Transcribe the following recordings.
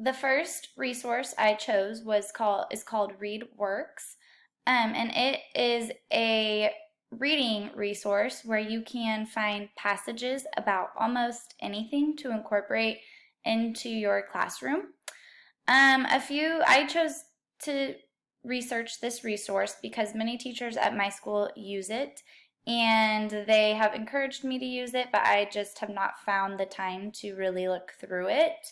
The first resource I chose is called ReadWorks, and it is a reading resource where you can find passages about almost anything to incorporate into your classroom. I chose to research this resource because many teachers at my school use it, and they have encouraged me to use it, but I just have not found the time to really look through it.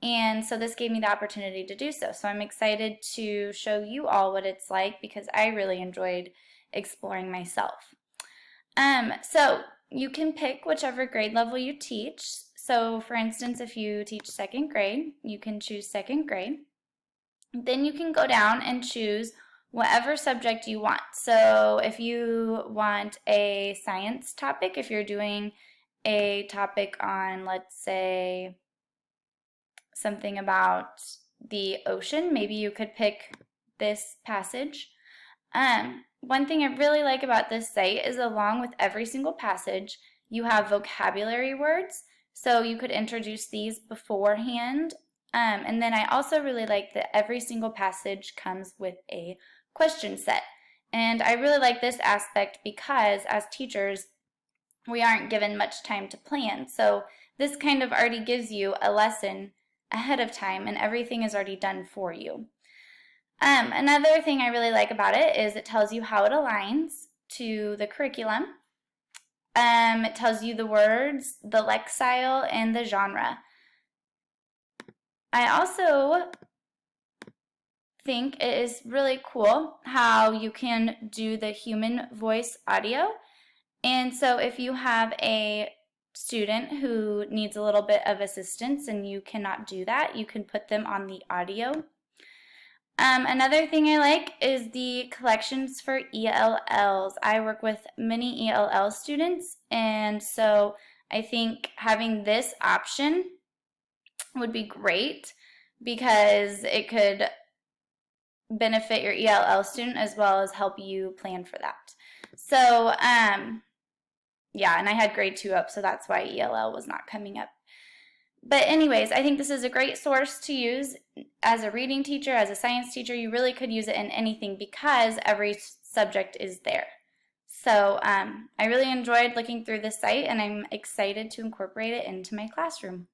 And so this gave me the opportunity to do so. So I'm excited to show you all what it's like because I really enjoyed exploring myself. So you can pick whichever grade level you teach. So for instance, if you teach second grade, you can choose second grade. Then you can go down and choose whatever subject you want. So if you want a science topic, if you're doing a topic on, let's say, something about the ocean, maybe you could pick this passage. One thing I really like about this site is along with every single passage, you have vocabulary words, so you could introduce these beforehand. And then I also really like that every single passage comes with a question set. And I really like this aspect because as teachers, we aren't given much time to plan. So this kind of already gives you a lesson ahead of time and everything is already done for you. Another thing I really like about it is it tells you how it aligns to the curriculum. It tells you the words, the lexile, and the genre. I also think it is really cool how you can do the human voice audio. And so if you have a student who needs a little bit of assistance and you cannot do that, you can put them on the audio. Another thing I like is the collections for ELLs. I work with many ELL students, and so I think having this option would be great because it could benefit your ELL student as well as help you plan for that. So, yeah, and I had grade 2 up, so that's why ELL was not coming up. But anyways, I think this is a great source to use as a reading teacher, as a science teacher. You really could use it in anything because every subject is there. So I really enjoyed looking through this site and I'm excited to incorporate it into my classroom.